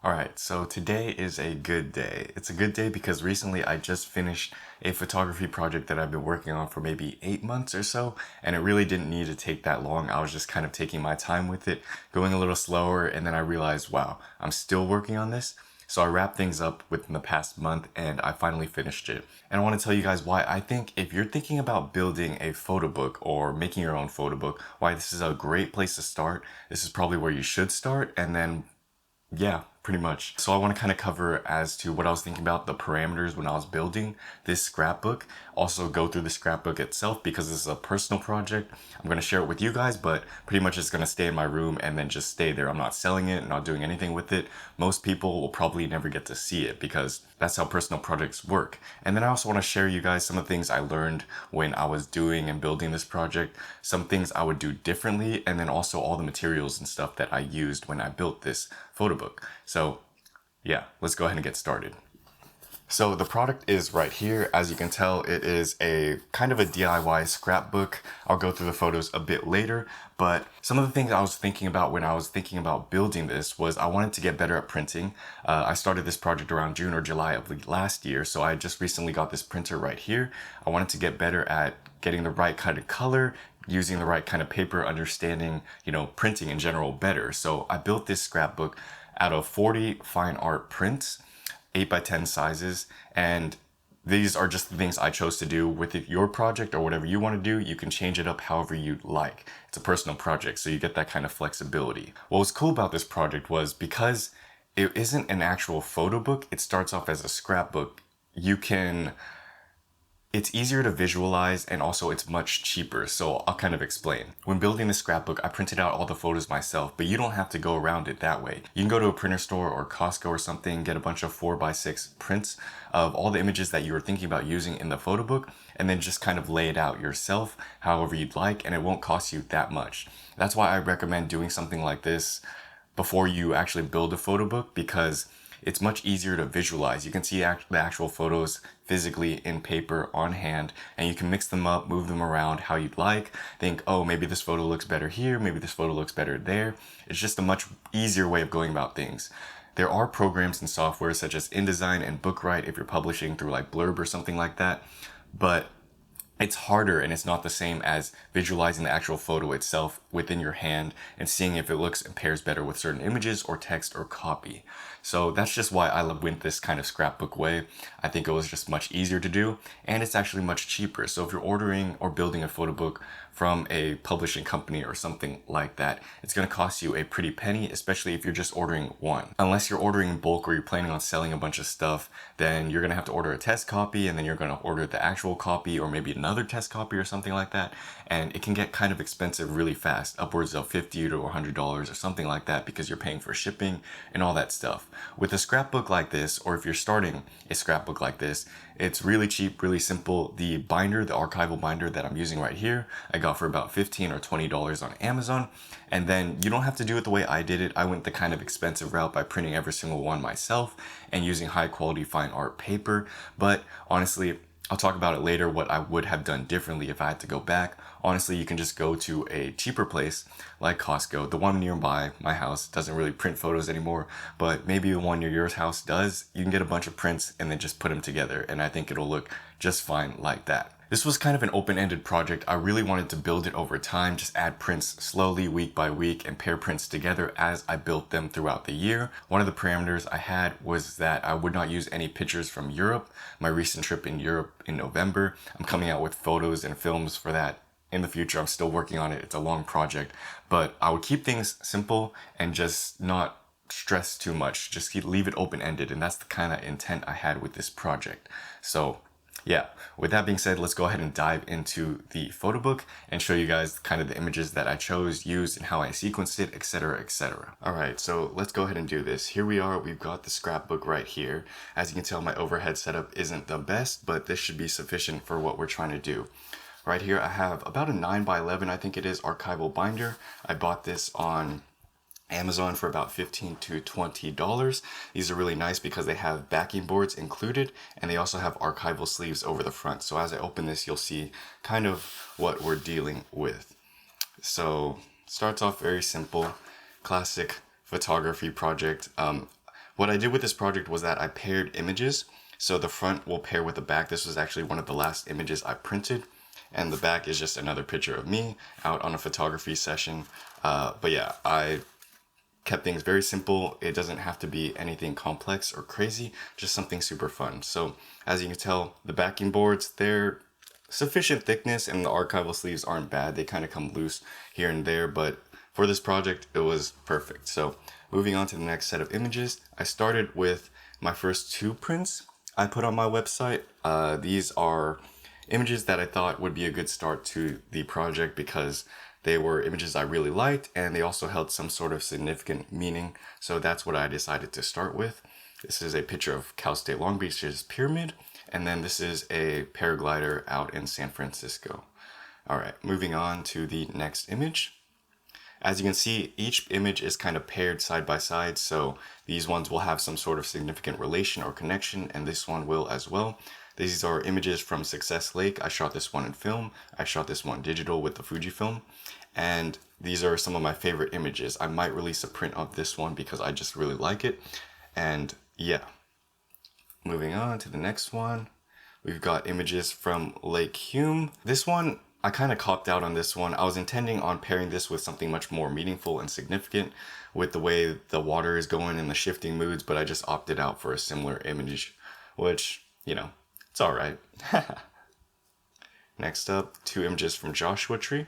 Alright, so today is a good day. It's a good day because recently I just finished a photography project that I've been working on for maybe 8 months or so, and it really didn't need to take that long. I was just kind of taking my time with it, going a little slower, and then I realized, wow, I'm still working on this. So I wrapped things up within the past month and I finally finished it. And I want to tell you guys why I think if you're thinking about building a photo book or making your own photo book, why this is a great place to start. This is probably where you should start, and then yeah, pretty much. So I want to kind of cover as to what I was thinking about the parameters when I was building this scrapbook. Also go through the scrapbook itself because this is a personal project. I'm going to share it with you guys, but pretty much it's going to stay in my room and then just stay there. I'm not selling it, not doing anything with it. Most people will probably never get to see it because that's how personal projects work. And then I also want to share you guys some of the things I learned when I was doing and building this project, some things I would do differently, and then also all the materials and stuff that I used when I built this photo book. So yeah, let's go ahead and get started. So the product is right here. As you can tell, it is a kind of a DIY scrapbook. I'll go through the photos a bit later, but some of the things I was thinking about when I was thinking about building this was I wanted to get better at printing. I started this project around June or July of the last year, so I just recently got this printer right here. I wanted to get better at getting the right kind of color, using the right kind of paper, understanding, printing in general better. So I built this scrapbook out of 40 fine art prints, 8 by 10 sizes, and these are just the things I chose to do with your project or whatever you want to do. You can change it up however you'd like. It's a personal project, so you get that kind of flexibility. What was cool about this project was because it isn't an actual photo book, it starts off as a scrapbook. It's easier to visualize and also it's much cheaper, so I'll kind of explain. When building the scrapbook, I printed out all the photos myself, but you don't have to go around it that way. You can go to a printer store or Costco or something, get a bunch of 4x6 prints of all the images that you were thinking about using in the photo book, and then just kind of lay it out yourself however you'd like, and it won't cost you that much. That's why I recommend doing something like this before you actually build a photo book, because it's much easier to visualize. You can see the actual photos physically in paper on hand, and you can mix them up, move them around how you'd like. Think, oh, maybe this photo looks better here, maybe this photo looks better there. It's just a much easier way of going about things. There are programs and software such as InDesign and Bookright if you're publishing through like Blurb or something like that, but it's harder and it's not the same as visualizing the actual photo itself within your hand and seeing if it looks and pairs better with certain images or text or copy. So that's just why I went this kind of scrapbook way. I think it was just much easier to do, and it's actually much cheaper. So if you're ordering or building a photo book from a publishing company or something like that, it's going to cost you a pretty penny, especially if you're just ordering one. Unless you're ordering in bulk or you're planning on selling a bunch of stuff, then you're going to have to order a test copy, and then you're going to order the actual copy or maybe another test copy or something like that. And it can get kind of expensive really fast, upwards of $50 to $100 or something like that, because you're paying for shipping and all that stuff. With a scrapbook like this, or if you're starting a scrapbook like this, it's really cheap, really simple. The binder, the archival binder that I'm using right here, I got for about $15 or $20 on Amazon. And then you don't have to do it the way I did it. I went the kind of expensive route by printing every single one myself and using high quality fine art paper. But honestly, I'll talk about it later, what I would have done differently if I had to go back. Honestly, you can just go to a cheaper place like Costco. The one nearby my house doesn't really print photos anymore, but maybe the one near your house does. You can get a bunch of prints and then just put them together, and I think it'll look just fine like that. This was kind of an open-ended project. I really wanted to build it over time, just add prints slowly week by week and pair prints together as I built them throughout the year. One of the parameters I had was that I would not use any pictures from Europe. My recent trip in Europe in November, I'm coming out with photos and films for that in the future. I'm still working on it. It's a long project, but I would keep things simple and just not stress too much. Just leave it open-ended, and that's the kind of intent I had with this project. So yeah, with that being said, let's go ahead and dive into the photo book and show you guys kind of the images that I chose, used, and how I sequenced it, etc., etc. All right, so let's go ahead and do this. Here we are. We've got the scrapbook right here. As you can tell, my overhead setup isn't the best, but this should be sufficient for what we're trying to do. Right here, I have about a 9 by 11, I think it is, archival binder. I bought this on Amazon for about $15 to $20. These are really nice because they have backing boards included, and they also have archival sleeves over the front. So as I open this, you'll see kind of what we're dealing with. So starts off very simple, classic photography project. What I did with this project was that I paired images. So the front will pair with the back. This was actually one of the last images I printed. And the back is just another picture of me out on a photography session. But yeah, I kept things very simple. It doesn't have to be anything complex or crazy, just something super fun. So as you can tell, the backing boards, they're sufficient thickness and the archival sleeves aren't bad. They kind of come loose here and there, but for this project, it was perfect. So moving on to the next set of images, I started with my first 2 prints I put on my website. These are images that I thought would be a good start to the project because they were images I really liked and they also held some sort of significant meaning. So that's what I decided to start with. This is a picture of Cal State Long Beach's pyramid. And then this is a paraglider out in San Francisco. All right, moving on to the next image. As you can see, each image is kind of paired side by side. So these ones will have some sort of significant relation or connection, and this one will as well. These are images from Success Lake. I shot this one in film. I shot this one digital with the Fujifilm. And these are some of my favorite images. I might release a print of this one because I just really like it. And yeah, moving on to the next one. We've got images from Lake Hume. This one, I kind of copped out on this one. I was intending on pairing this with something much more meaningful and significant with the way the water is going and the shifting moods, but I just opted out for a similar image, which, you know, it's all right. Next up, 2 images from Joshua Tree.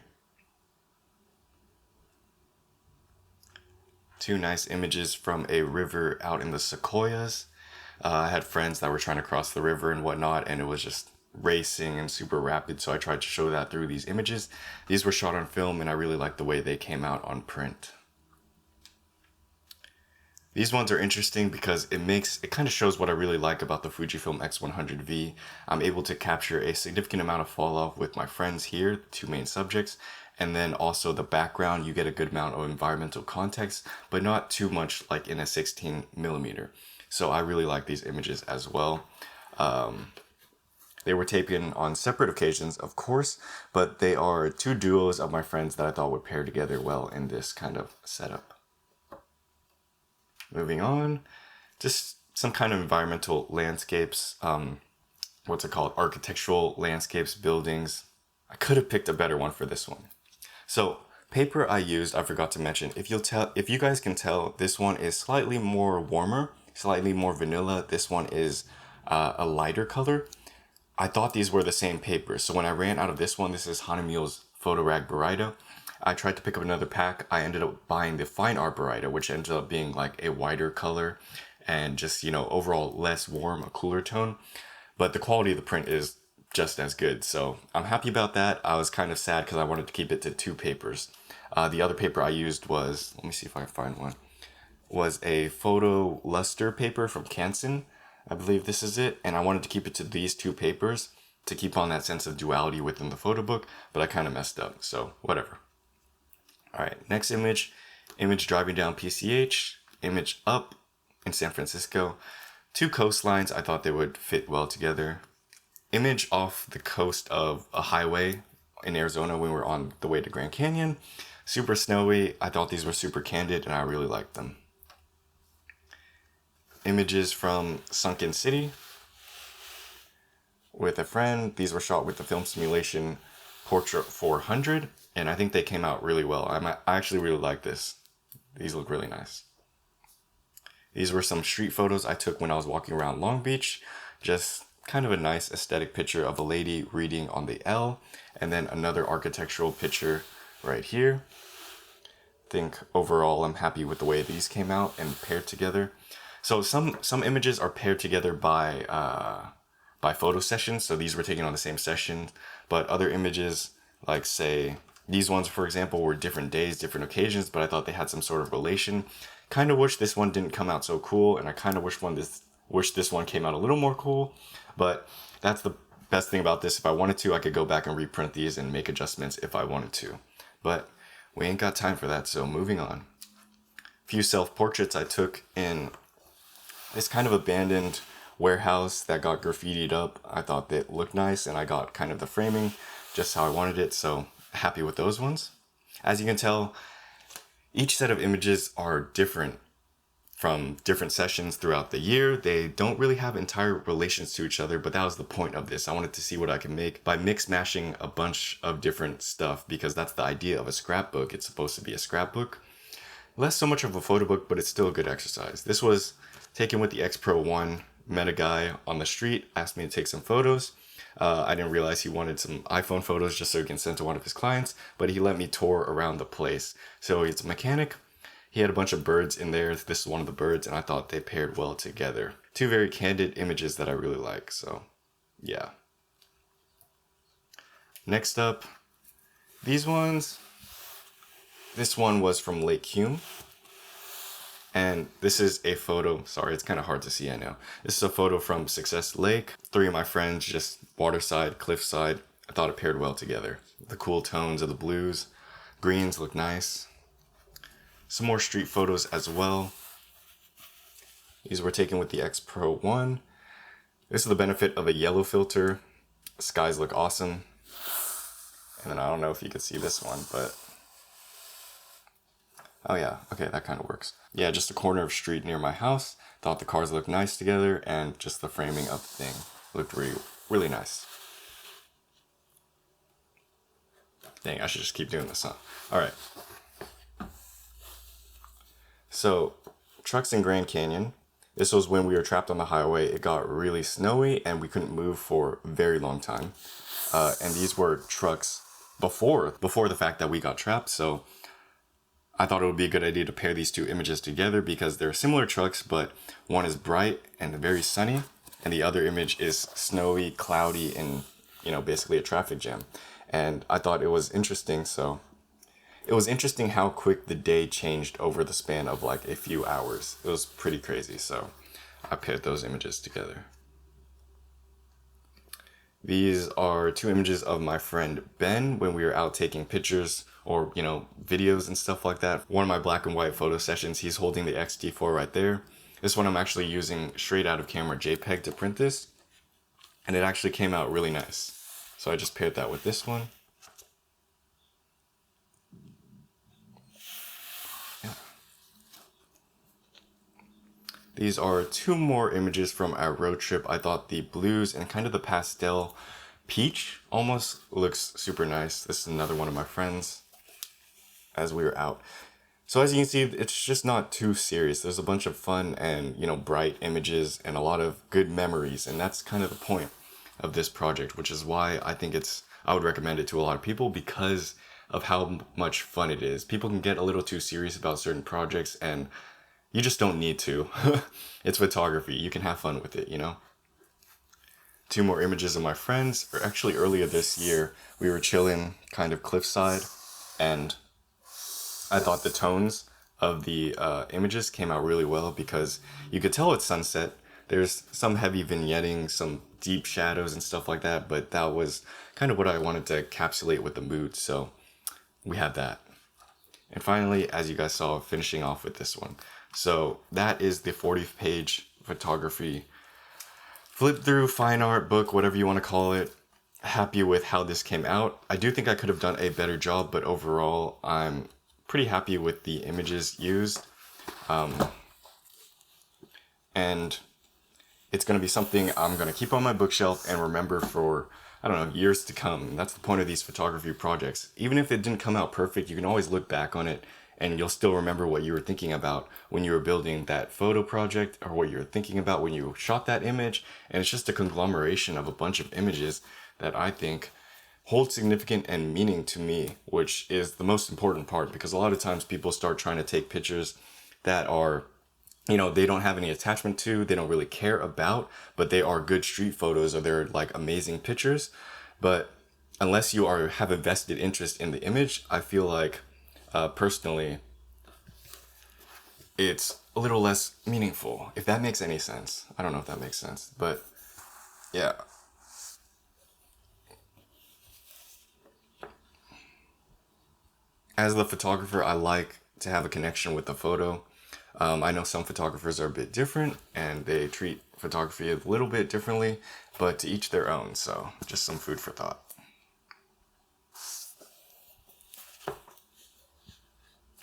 2 nice images from a river out in the Sequoias. I had friends that were trying to cross the river and whatnot, and it was just racing and super rapid, so I tried to show that through these images. These were shot on film, and I really liked the way they came out on print. These ones are interesting because it kind of shows what I really like about the Fujifilm X100V. I'm able to capture a significant amount of fall off with my friends here, 2 main subjects, and then also the background, you get a good amount of environmental context, but not too much like in a 16mm. So I really like these images as well. They were taken on separate occasions, of course, but they are 2 duos of my friends that I thought would pair together well in this kind of setup. Moving on, just some kind of environmental landscapes, what's it called? Architectural landscapes, buildings. I could have picked a better one for this one. So paper I used, I forgot to mention, if you guys can tell, this one is slightly more warmer, slightly more vanilla. This one is a lighter color. I thought these were the same paper. So when I ran out of this one, this is Hanamiel's Photorag Barita. I tried to pick up another pack. I ended up buying the Fine Art Barita, which ended up being like a whiter color and just, you know, overall less warm, a cooler tone. But the quality of the print is just as good. So I'm happy about that. I was kind of sad because I wanted to keep it to 2 papers. The other paper I used was, let me see if I can find one, was a photo luster paper from Canson. I believe this is it. And I wanted to keep it to these 2 papers to keep on that sense of duality within the photo book, but I kind of messed up. So whatever. All right, next image driving down PCH, image up in San Francisco. 2 coastlines, I thought they would fit well together. Image off the coast of a highway in Arizona when we were on the way to Grand Canyon. Super snowy, I thought these were super candid and I really liked them. Images from Sunken City with a friend. These were shot with the film simulation Portrait 400. And I think they came out really well. I actually really like this. These look really nice. These were some street photos I took when I was walking around Long Beach. Just kind of a nice aesthetic picture of a lady reading on the L. And then another architectural picture right here. I think overall I'm happy with the way these came out and paired together. So some images are paired together by photo sessions. So these were taken on the same session. But other images, like say, these ones, for example, were different days, different occasions, but I thought they had some sort of relation. Kind of wish this one didn't come out so cool, and I kind of wish this one came out a little more cool. But that's the best thing about this. If I wanted to, I could go back and reprint these and make adjustments if I wanted to. But we ain't got time for that, so moving on. A few self-portraits I took in this kind of abandoned warehouse that got graffitied up. I thought they looked nice, and I got kind of the framing just how I wanted it, so happy with those ones. As you can tell, each set of images are different from different sessions throughout the year. They don't really have entire relations to each other, but that was the point of this. I wanted to see what I can make by mix mashing a bunch of different stuff, because that's the idea of a scrapbook. It's supposed to be a scrapbook. Less so much of a photo book, but it's still a good exercise. This was taken with the X Pro 1. Met a guy on the street, asked me to take some photos. I didn't realize he wanted some iPhone photos just so he can send to one of his clients, but he let me tour around the place. So he's a mechanic. He had a bunch of birds in there. This is one of the birds, and I thought they paired well together. Two very candid images that I really like, so yeah. Next up, these ones. This one was from Lake Hume. And this is a photo, sorry, it's kind of hard to see, I know. This is a photo from Success Lake. 3 of my friends, just waterside, cliffside. I thought it paired well together. The cool tones of the blues. Greens look nice. Some more street photos as well. These were taken with the X Pro 1. This is the benefit of a yellow filter. Skies look awesome. And then I don't know if you can see this one, but oh yeah, okay, that kind of works. Yeah, just a corner of street near my house. Thought the cars looked nice together, and just the framing of the thing looked really nice. Dang, I should just keep doing this, huh? Alright. So, trucks in Grand Canyon. This was when we were trapped on the highway. It got really snowy, and we couldn't move for a very long time. And these were trucks before the fact that we got trapped, so I thought it would be a good idea to pair these two images together because they're similar trucks, but one is bright and very sunny, and the other image is snowy, cloudy, and, you know, basically a traffic jam. And I thought it was interesting, so it was interesting how quick the day changed over the span of like a few hours. It was pretty crazy, so I paired those images together. These are 2 images of my friend Ben when we were out taking pictures or, you know, videos and stuff like that. One of my black and white photo sessions, he's holding the X-T4 right there. This one I'm actually using straight out of camera JPEG to print this, and it actually came out really nice. So I just paired that with this one. Yeah. These are 2 more images from our road trip. I thought the blues and kind of the pastel peach almost looks super nice. This is another one of my friends as we were out. So as you can see, it's just not too serious. There's a bunch of fun and, you know, bright images and a lot of good memories, and that's kind of the point of this project, which is why I think I would recommend it to a lot of people, because of how much fun it is. People can get a little too serious about certain projects, and you just don't need to. It's photography. You can have fun with it, you know? 2 more images of my friends. Or actually earlier this year, we were chilling kind of cliffside, and I thought the tones of the images came out really well because you could tell it's sunset. There's some heavy vignetting, some deep shadows and stuff like that, but that was kind of what I wanted to encapsulate with the mood, so we had that. And finally, as you guys saw, finishing off with this one. So that is the 40th page photography flip through fine art book, whatever you want to call it. Happy with how this came out. I do think I could have done a better job, but overall I'm pretty happy with the images used. And it's going to be something I'm going to keep on my bookshelf and remember for, I don't know, years to come. That's the point of these photography projects. Even if it didn't come out perfect, you can always look back on it and you'll still remember what you were thinking about when you were building that photo project, or what you were thinking about when you shot that image. And it's just a conglomeration of a bunch of images that I think hold significant and meaning to me, which is the most important part, because a lot of times people start trying to take pictures that are, you know, they don't have any attachment to, they don't really care about, but they are good street photos or they're like amazing pictures. But unless you have a vested interest in the image, I feel like personally it's a little less meaningful, if that makes any sense. I don't know if that makes sense, but yeah. As the photographer, I like to have a connection with the photo. I know some photographers are a bit different and they treat photography a little bit differently, but to each their own, so just some food for thought.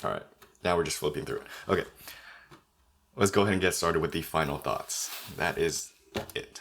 Alright, now we're just flipping through it. Okay, let's go ahead and get started with the final thoughts. That is it.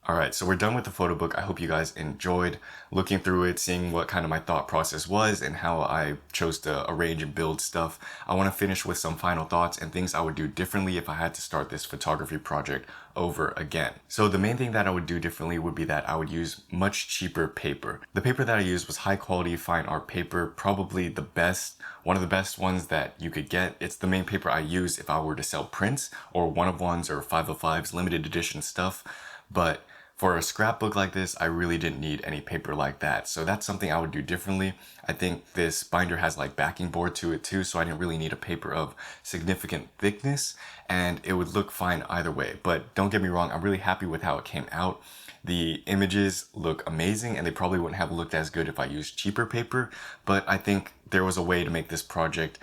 Alright, so we're done with the photo book. I hope you guys enjoyed looking through it, seeing what kind of my thought process was and how I chose to arrange and build stuff. I want to finish with some final thoughts and things I would do differently if I had to start this photography project over again. So the main thing that I would do differently would be that I would use much cheaper paper. The paper that I used was high quality fine art paper, probably the best, one of the best ones that you could get. It's the main paper I use if I were to sell prints or 1-of-1s or 505s, limited edition stuff. But for a scrapbook like this, I really didn't need any paper like that. So that's something I would do differently. I think this binder has like backing board to it too, so I didn't really need a paper of significant thickness, and it would look fine either way. But don't get me wrong, I'm really happy with how it came out. The images look amazing, and they probably wouldn't have looked as good if I used cheaper paper, but I think there was a way to make this project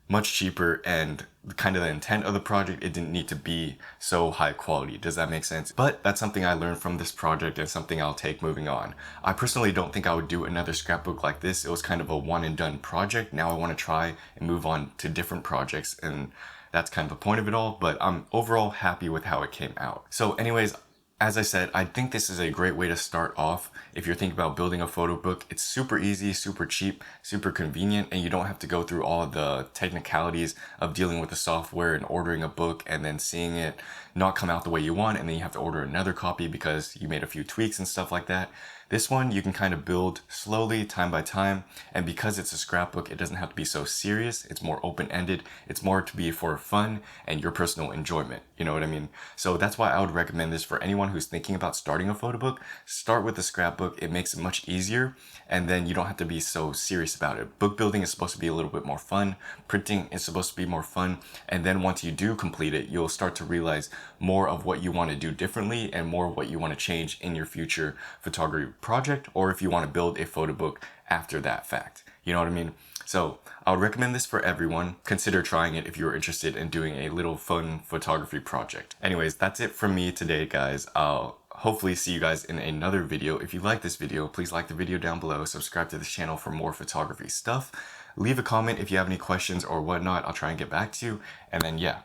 much cheaper, and kind of the intent of the project, it didn't need to be so high quality. Does that make sense? But that's something I learned from this project and something I'll take moving on. I personally don't think I would do another scrapbook like this. It was kind of a one and done project. Now I want to try and move on to different projects, and that's kind of the point of it all, but I'm overall happy with how it came out. So anyways, as I said, I think this is a great way to start off if you're thinking about building a photo book. It's super easy, super cheap, super convenient, and you don't have to go through all the technicalities of dealing with the software and ordering a book and then seeing it not come out the way you want, and then you have to order another copy because you made a few tweaks and stuff like that. This one you can kind of build slowly, time by time, and because it's a scrapbook, it doesn't have to be so serious. It's more open-ended. It's more to be for fun and your personal enjoyment. You know what I mean? So that's why I would recommend this for anyone who's thinking about starting a photo book. Start with a scrapbook. It makes it much easier, and then you don't have to be so serious about it. Book building is supposed to be a little bit more fun. Printing is supposed to be more fun, and then once you do complete it, you'll start to realize more of what you want to do differently and more of what you want to change in your future photography project, or if you want to build a photo book after that fact. You know what I mean? So I would recommend this for everyone. Consider trying it if you're interested in doing a little fun photography project. Anyways, that's it from me today, guys. I'll hopefully see you guys in another video. If you like this video, please like the video down below, subscribe to this channel for more photography stuff. Leave a comment if you have any questions or whatnot. I'll try and get back to you. And then yeah,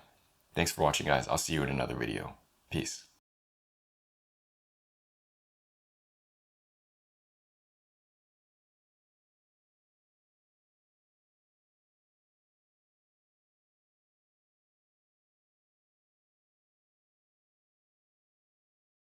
thanks for watching, guys. I'll see you in another video. Peace.